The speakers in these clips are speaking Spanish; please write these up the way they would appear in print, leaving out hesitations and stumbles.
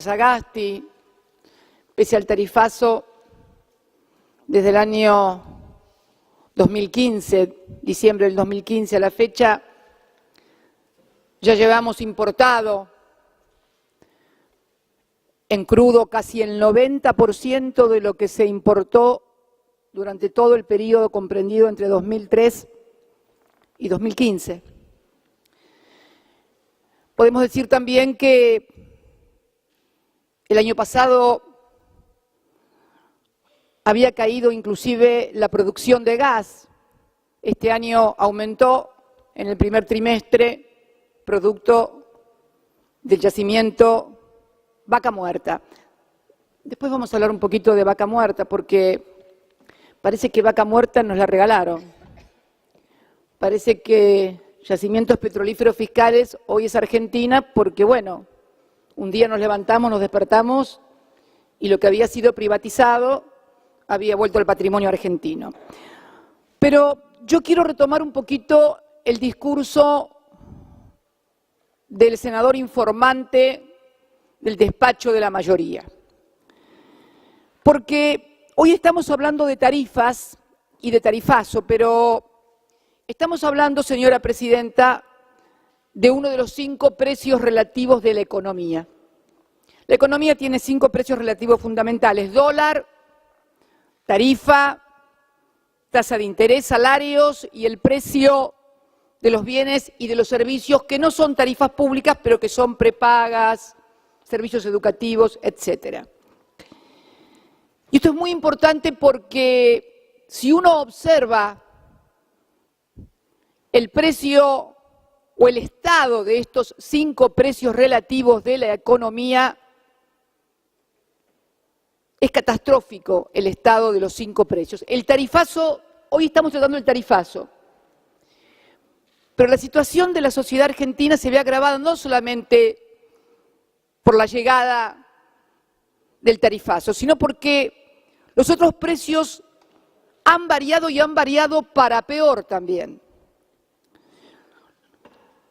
Sagasti, pese al tarifazo, desde el año 2015, diciembre del 2015 a la fecha, ya llevamos importado en crudo casi el 90% de lo que se importó durante todo el periodo comprendido entre 2003 y 2015. Podemos decir también que el año pasado había caído inclusive la producción de gas. Este año aumentó en el primer trimestre producto del yacimiento Vaca Muerta. Después vamos a hablar un poquito de Vaca Muerta porque parece que Vaca Muerta nos la regalaron. Parece que Yacimientos Petrolíferos Fiscales hoy es Argentina porque, bueno, un día nos levantamos, nos despertamos y lo que había sido privatizado había vuelto al patrimonio argentino. Pero yo quiero retomar un poquito el discurso del senador informante del despacho de la mayoría. Porque hoy estamos hablando de tarifas y de tarifazo, pero estamos hablando, señora presidenta, de uno de los 5 precios relativos de la economía. La economía tiene 5 precios relativos fundamentales: dólar, tarifa, tasa de interés, salarios y el precio de los bienes y de los servicios que no son tarifas públicas, pero que son prepagas, servicios educativos, etcétera. Y esto es muy importante porque si uno observa el precio o el estado de estos 5 precios relativos de la economía, es catastrófico el estado de los 5 precios. El tarifazo, hoy estamos tratando el tarifazo, pero la situación de la sociedad argentina se ve agravada no solamente por la llegada del tarifazo, sino porque los otros precios han variado y han variado para peor también.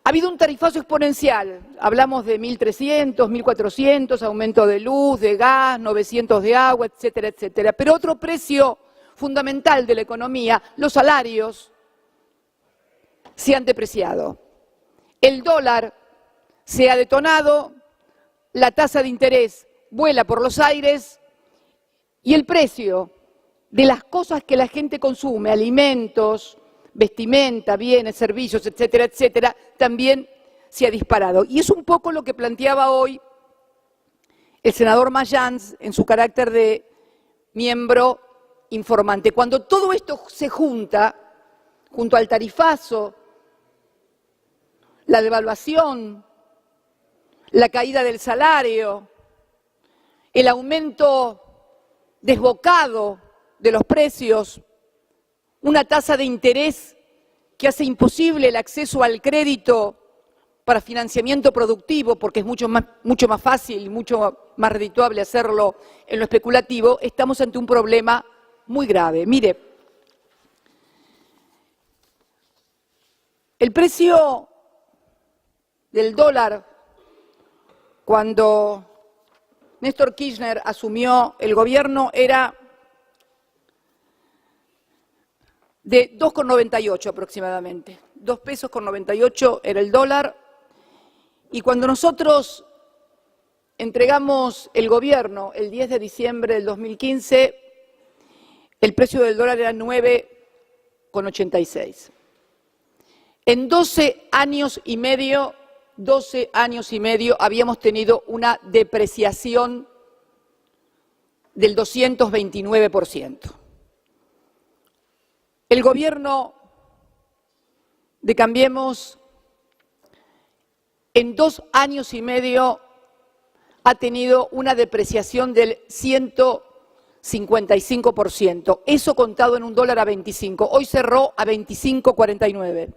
Ha habido un tarifazo exponencial, hablamos de 1.300, 1.400, aumento de luz, de gas, 900 de agua, etcétera, etcétera. Pero otro precio fundamental de la economía, los salarios, se han depreciado. El dólar se ha detonado, la tasa de interés vuela por los aires y el precio de las cosas que la gente consume, alimentos, vestimenta, bienes, servicios, etcétera, etcétera, también se ha disparado. Y es un poco lo que planteaba hoy el senador Mayans en su carácter de miembro informante. Cuando todo esto se junta, junto al tarifazo, la devaluación, la caída del salario, el aumento desbocado de los precios, una tasa de interés que hace imposible el acceso al crédito para financiamiento productivo, porque es mucho más fácil y mucho más redituable hacerlo en lo especulativo, estamos ante un problema muy grave. Mire, el precio del dólar cuando Néstor Kirchner asumió el gobierno era de 2,98 aproximadamente. 2 pesos con 98 era el dólar. Y cuando nosotros entregamos el gobierno el 10 de diciembre del 2015, el precio del dólar era 9,86. En 12 años y medio habíamos tenido una depreciación del 229%. El gobierno de Cambiemos en 2 años y medio ha tenido una depreciación del 155%. Eso contado en un dólar a 25. Hoy cerró a 25,49,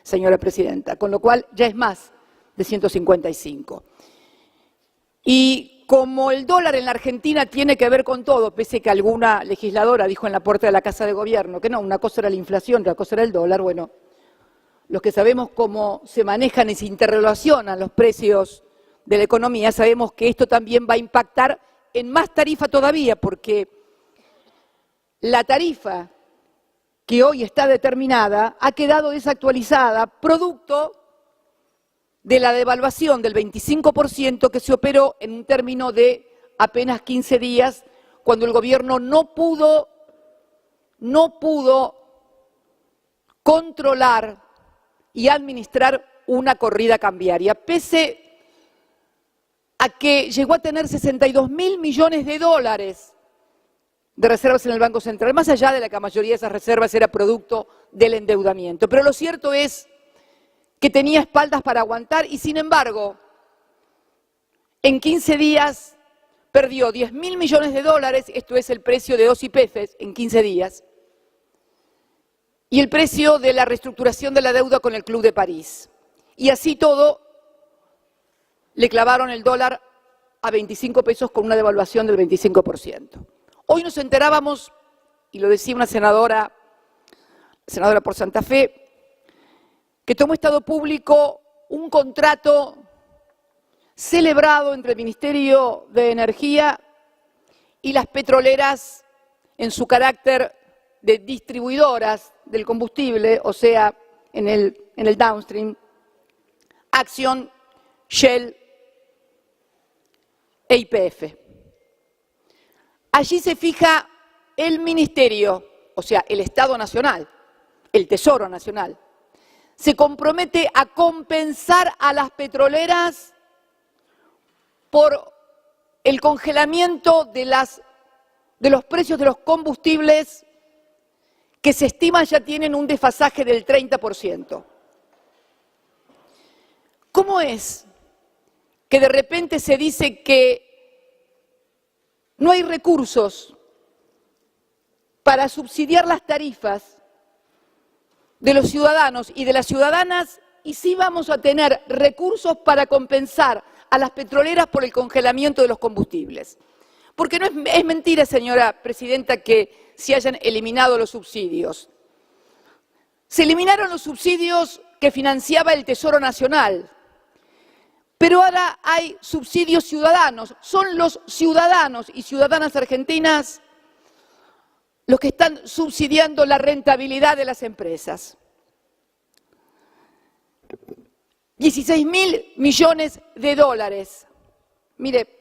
señora presidenta, con lo cual ya es más de 155. Y como el dólar en la Argentina tiene que ver con todo, pese que alguna legisladora dijo en la puerta de la Casa de Gobierno que no, una cosa era la inflación, otra cosa era el dólar, bueno, los que sabemos cómo se manejan y se interrelacionan los precios de la economía, sabemos que esto también va a impactar en más tarifa todavía, porque la tarifa que hoy está determinada ha quedado desactualizada, producto de la devaluación del 25% que se operó en un término de apenas 15 días, cuando el gobierno no pudo controlar y administrar una corrida cambiaria, pese a que llegó a tener 62.000 millones de dólares de reservas en el Banco Central, más allá de la que la mayoría de esas reservas era producto del endeudamiento. Pero lo cierto es que tenía espaldas para aguantar y, sin embargo, en 15 días perdió 10.000 millones de dólares, esto es el precio de 2 YPFs en 15 días, y el precio de la reestructuración de la deuda con el Club de París. Y así todo, le clavaron el dólar a 25 pesos con una devaluación del 25%. Hoy nos enterábamos, y lo decía una senadora por Santa Fe, que tomó Estado Público un contrato celebrado entre el Ministerio de Energía y las petroleras en su carácter de distribuidoras del combustible, o sea, en el downstream, Acción, Shell e YPF. Allí se fija el Ministerio, o sea, el Estado Nacional, el Tesoro Nacional, se compromete a compensar a las petroleras por el congelamiento de los precios de los combustibles que se estima ya tienen un desfasaje del 30%. ¿Cómo es que de repente se dice que no hay recursos para subsidiar las tarifas de los ciudadanos y de las ciudadanas, y sí vamos a tener recursos para compensar a las petroleras por el congelamiento de los combustibles? Porque no es mentira, señora presidenta, que se hayan eliminado los subsidios. Se eliminaron los subsidios que financiaba el Tesoro Nacional, pero ahora hay subsidios ciudadanos. Son los ciudadanos y ciudadanas argentinas los que están subsidiando la rentabilidad de las empresas. 16.000 millones de dólares. Mire,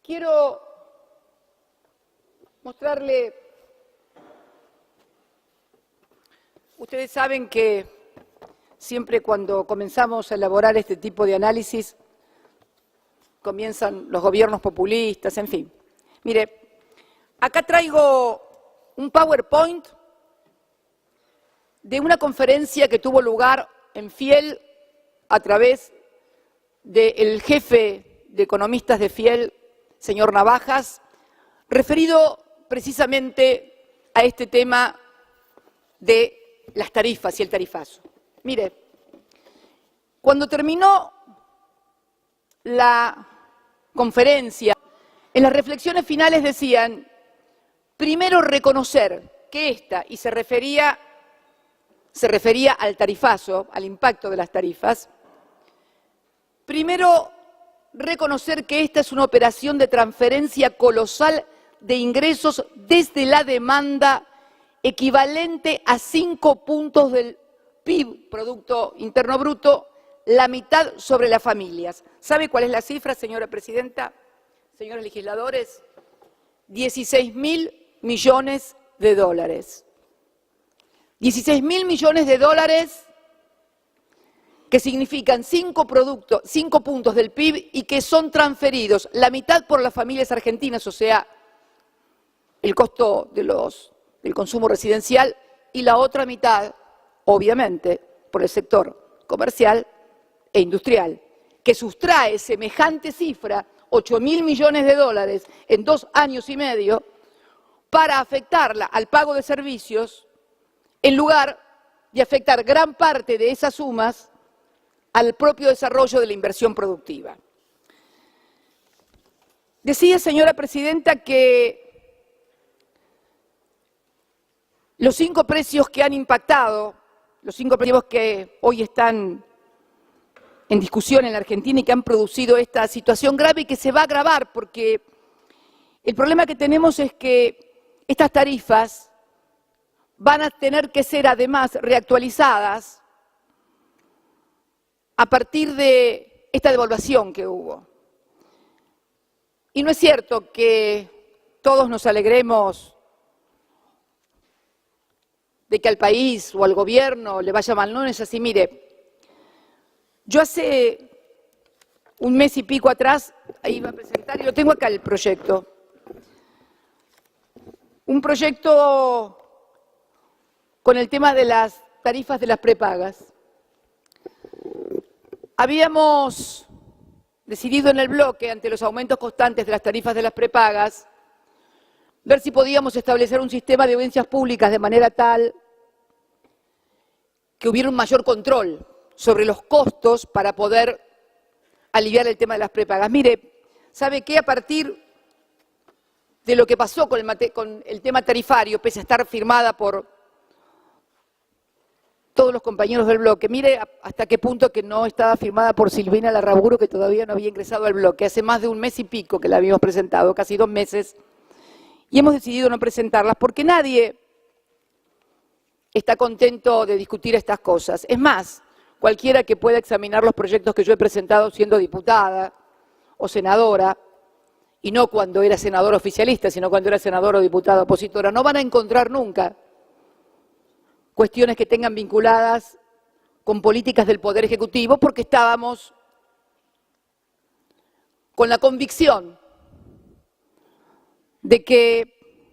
quiero mostrarle, ustedes saben que siempre cuando comenzamos a elaborar este tipo de análisis, comienzan los gobiernos populistas, en fin. Mire, acá traigo un PowerPoint de una conferencia que tuvo lugar en Fiel a través del jefe de economistas de Fiel, señor Navajas, referido precisamente a este tema de las tarifas y el tarifazo. Mire, cuando terminó la conferencia, en las reflexiones finales decían, primero reconocer que esta, y se refería al tarifazo, al impacto de las tarifas, primero reconocer que esta es una operación de transferencia colosal de ingresos desde la demanda equivalente a 5 puntos del PIB, Producto Interno Bruto, la mitad sobre las familias. ¿Sabe cuál es la cifra, señora presidenta? Señores legisladores, 16.000 millones de dólares. 16.000 millones de dólares que significan 5 puntos del PIB y que son transferidos la mitad por las familias argentinas, o sea, el costo del consumo residencial, y la otra mitad, obviamente, por el sector comercial e industrial, que sustrae semejante cifra, 8.000 millones de dólares en 2 años y medio, para afectarla al pago de servicios, en lugar de afectar gran parte de esas sumas al propio desarrollo de la inversión productiva. Decía, señora presidenta, que los 5 precios que han impactado, los 5 precios que hoy están en discusión en la Argentina y que han producido esta situación grave y que se va a agravar, porque el problema que tenemos es que estas tarifas van a tener que ser además reactualizadas a partir de esta devaluación que hubo. Y no es cierto que todos nos alegremos de que al país o al gobierno le vaya mal. No es así. Mire, yo hace un mes y pico atrás iba a presentar, y lo tengo acá el proyecto, un proyecto con el tema de las tarifas de las prepagas. Habíamos decidido en el bloque, ante los aumentos constantes de las tarifas de las prepagas, ver si podíamos establecer un sistema de audiencias públicas de manera tal que hubiera un mayor control sobre los costos para poder aliviar el tema de las prepagas. Mire, ¿sabe qué? A partir de lo que pasó con el tema tarifario, pese a estar firmada por todos los compañeros del bloque, mire hasta qué punto que no estaba firmada por Silvina Larraburu, que todavía no había ingresado al bloque. Hace más de un mes y pico que la habíamos presentado, casi 2 meses, y hemos decidido no presentarlas porque nadie está contento de discutir estas cosas. Es más, cualquiera que pueda examinar los proyectos que yo he presentado siendo diputada o senadora, y no cuando era senadora oficialista, sino cuando era senadora o diputada opositora, no van a encontrar nunca cuestiones que tengan vinculadas con políticas del Poder Ejecutivo, porque estábamos con la convicción de que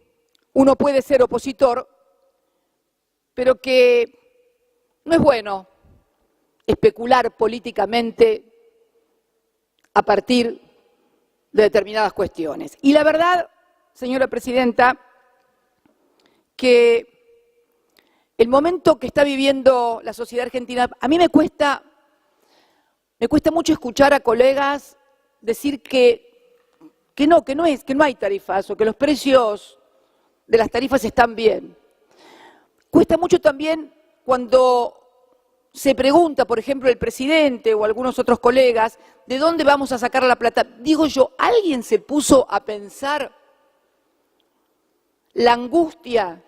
uno puede ser opositor, pero que no es bueno especular políticamente a partir de determinadas cuestiones. Y la verdad, señora presidenta, que el momento que está viviendo la sociedad argentina, a mí me cuesta mucho escuchar a colegas decir que no hay tarifas o que los precios de las tarifas están bien. Cuesta mucho también cuando se pregunta, por ejemplo, el presidente o algunos otros colegas, ¿de dónde vamos a sacar la plata? Digo yo, ¿alguien se puso a pensar la angustia,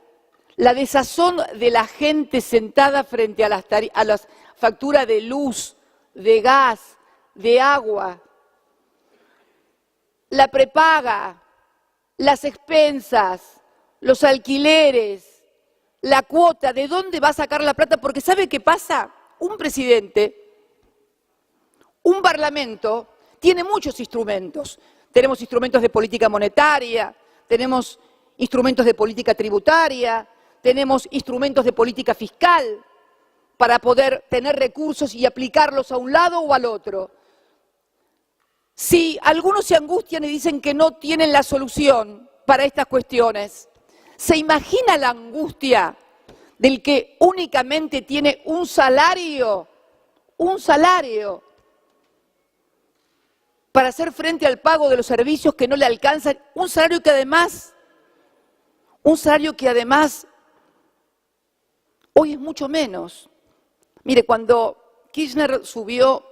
la desazón de la gente sentada frente a las facturas de luz, de gas, de agua, la prepaga, las expensas, los alquileres, la cuota? ¿De dónde va a sacar la plata? Porque ¿sabe qué pasa? Un presidente, un parlamento, tiene muchos instrumentos. Tenemos instrumentos de política monetaria, tenemos instrumentos de política tributaria, tenemos instrumentos de política fiscal para poder tener recursos y aplicarlos a un lado o al otro. Si algunos se angustian y dicen que no tienen la solución para estas cuestiones, ¿se imagina la angustia del que únicamente tiene un salario para hacer frente al pago de los servicios que no le alcanzan? Un salario que además hoy es mucho menos. Mire, cuando Kirchner subió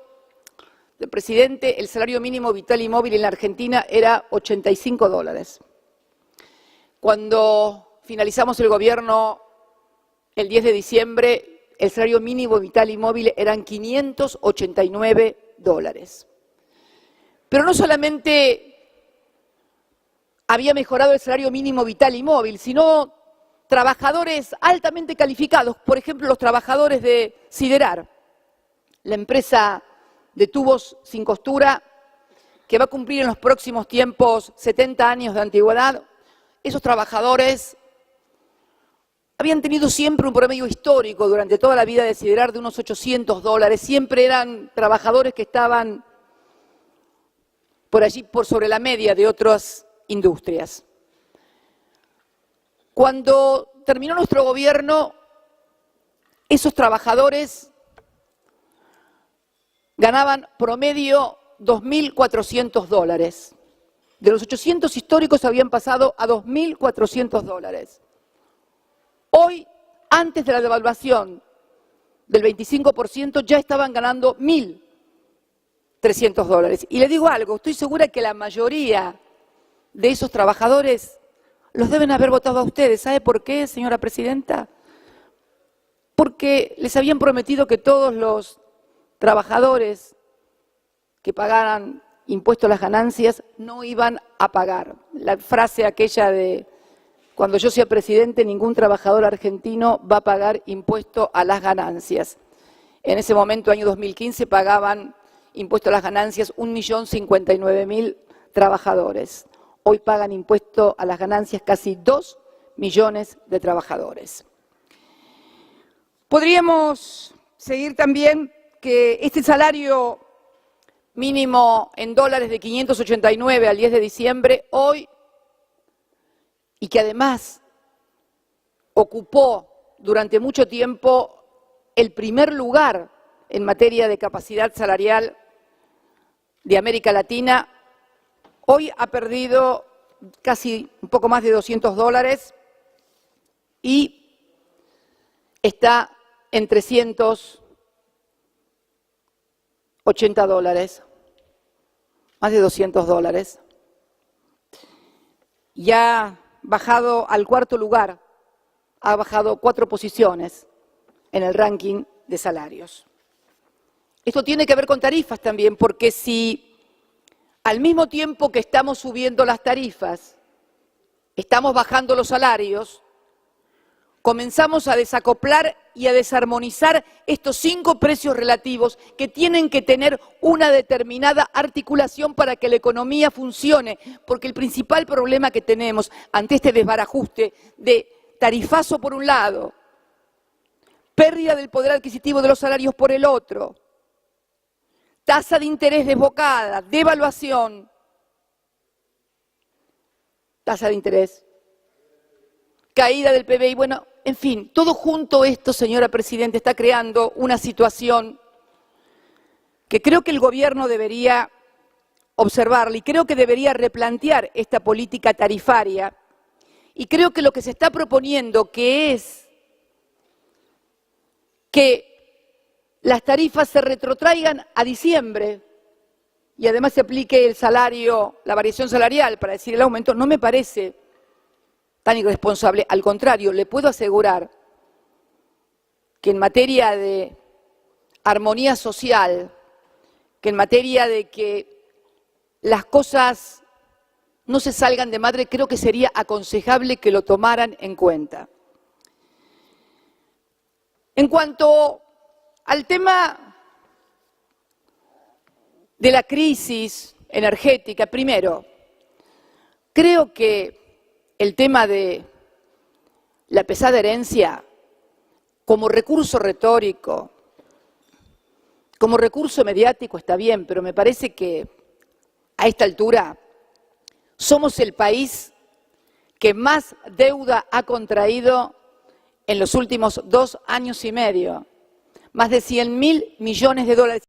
de presidente, el salario mínimo vital y móvil en la Argentina era $85. Cuando finalizamos el gobierno el 10 de diciembre, el salario mínimo vital y móvil eran $589. Pero no solamente había mejorado el salario mínimo vital y móvil, sino trabajadores altamente calificados, por ejemplo, los trabajadores de Siderar, la empresa de tubos sin costura, que va a cumplir en los próximos tiempos 70 años de antigüedad. Esos trabajadores habían tenido siempre un promedio histórico durante toda la vida de Siderar de unos $800, siempre eran trabajadores que estaban por allí, por sobre la media de otras industrias. Cuando terminó nuestro gobierno, esos trabajadores ganaban promedio $2.400. De los 800 históricos habían pasado a $2.400. Hoy, antes de la devaluación del 25%, ya estaban ganando $1.000. $300. Y le digo algo, estoy segura que la mayoría de esos trabajadores los deben haber votado a ustedes. ¿Sabe por qué, señora presidenta? Porque les habían prometido que todos los trabajadores que pagaran impuesto a las ganancias no iban a pagar. La frase aquella de cuando yo sea presidente ningún trabajador argentino va a pagar impuesto a las ganancias. En ese momento, año 2015, pagaban impuesto a las ganancias 1.059.000 trabajadores. Hoy pagan impuesto a las ganancias casi 2 millones de trabajadores. Podríamos seguir también que este salario mínimo en dólares de 589 al 10 de diciembre, hoy, y que además ocupó durante mucho tiempo el primer lugar en materia de capacidad salarial de América Latina, hoy ha perdido casi un poco más de $200 y está en $380, más de $200. Y ha bajado al cuarto lugar, ha bajado 4 posiciones en el ranking de salarios. Esto tiene que ver con tarifas también, porque si al mismo tiempo que estamos subiendo las tarifas, estamos bajando los salarios, comenzamos a desacoplar y a desarmonizar estos 5 precios relativos que tienen que tener una determinada articulación para que la economía funcione, porque el principal problema que tenemos ante este desbarajuste de tarifazo por un lado, pérdida del poder adquisitivo de los salarios por el otro, tasa de interés desbocada, devaluación, tasa de interés, caída del PBI, bueno, en fin, todo junto esto, señora Presidenta, está creando una situación que creo que el Gobierno debería observarla y creo que debería replantear esta política tarifaria y creo que lo que se está proponiendo, que es que las tarifas se retrotraigan a diciembre y además se aplique el salario, la variación salarial para decir el aumento, no me parece tan irresponsable. Al contrario, le puedo asegurar que en materia de armonía social, que en materia de que las cosas no se salgan de madre, creo que sería aconsejable que lo tomaran en cuenta. En cuanto al tema de la crisis energética, primero, creo que el tema de la pesada herencia como recurso retórico, como recurso mediático está bien, pero me parece que a esta altura somos el país que más deuda ha contraído en los últimos 2 años y medio, más de $100.000 millones.